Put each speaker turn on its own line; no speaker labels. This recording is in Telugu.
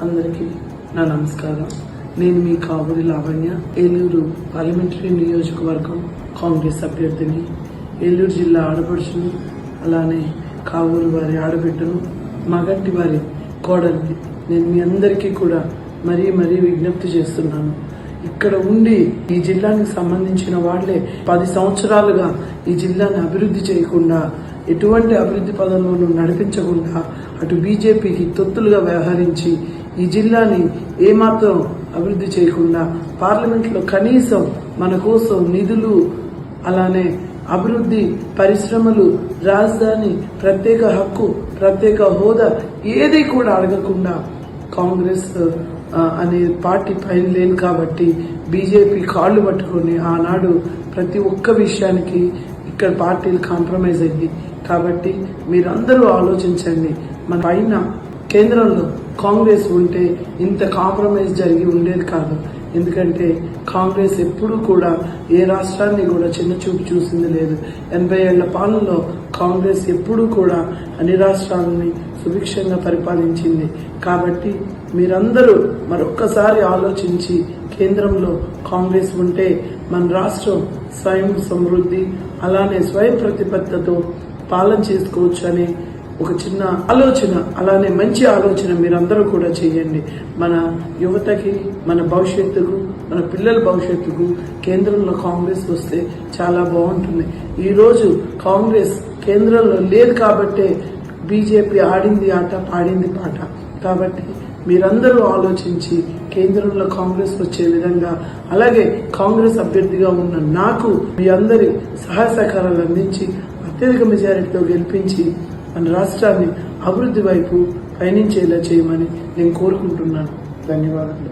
అందరికీ నా నమస్కారం. నేను మీ కావూరి లావణ్య, ఏలూరు పార్లమెంటరీ నియోజకవర్గం కాంగ్రెస్ అభ్యర్థిని. ఏలూరు జిల్లా ఆడపడుచును, అలానే కావూరు వారి ఆడబిడ్డను, మగంటి వారి కోడలిని. నేను మీ అందరికీ కూడా మరీ విజ్ఞప్తి చేస్తున్నాను. ఇక్కడ ఉండి ఈ జిల్లానికి సంబంధించిన వాళ్లే 10 సంవత్సరాలుగా ఈ జిల్లాని అభివృద్ధి చేయకుండా, ఎటువంటి అభివృద్ధి పదంలోనూ నడిపించకుండా, అటు బీజేపీకి తొత్తులుగా వ్యవహరించి ఈ జిల్లాని ఏమాత్రం అభివృద్ధి చేయకుండా, పార్లమెంట్లో కనీసం మన కోసం నిధులు, అలానే అభివృద్ధి, పరిశ్రమలు, రాజధాని, ప్రత్యేక హక్కు, ప్రత్యేక హోదా ఏది కూడా అడగకుండా కాంగ్రెస్ అనే పార్టీ పైన లేదు కాబట్టి బీజేపీ కాళ్లు పట్టుకుని ఆనాడు ప్రతి ఒక్క విషయానికి ఇక్కడ పార్టీలు కాంప్రమైజ్ అయింది. కాబట్టి మీరందరూ ఆలోచించండి. మన పైన కేంద్రంలో కాంగ్రెస్ ఉంటే ఇంత కాంప్రమైజ్ జరిగి ఉండేది కాదు. ఎందుకంటే కాంగ్రెస్ ఎప్పుడూ కూడా ఏ రాష్ట్రాన్ని కూడా చిన్న చూపు చూసింది లేదు. 80 ఏళ్ల పాలనలో కాంగ్రెస్ ఎప్పుడూ కూడా అన్ని రాష్ట్రాలని సుభిక్షంగా పరిపాలించింది. కాబట్టి మీరందరూ మరొక్కసారి ఆలోచించి, కేంద్రంలో కాంగ్రెస్ ఉంటే మన రాష్ట్రం స్వయం సమృద్ధి, అలానే స్వయం ప్రతిపత్తతో పాలన చేసుకోవచ్చు అనే ఒక చిన్న ఆలోచన, అలానే మంచి ఆలోచన మీరందరూ కూడా చేయండి. మన యువతకి, మన భవిష్యత్తుకు, మన పిల్లల భవిష్యత్తుకు కేంద్రంలో కాంగ్రెస్ వస్తే చాలా బాగుంటుంది. ఈరోజు కాంగ్రెస్ కేంద్రంలో లేదు కాబట్టే బీజేపీ ఆడింది ఆట, పాడింది పాట. కాబట్టి మీరందరూ ఆలోచించి కేంద్రంలో కాంగ్రెస్ వచ్చే విధంగా, అలాగే కాంగ్రెస్ అభ్యర్థిగా ఉన్న నాకు మీ అందరి సహాయ సహకారాలు అందించి అత్యధిక మెజారిటీతో గెలిపించి మన రాష్ట్రాన్ని అభివృద్ధి వైపు పయనించేలా చేయమని నేను కోరుకుంటున్నాను. ధన్యవాదాలు.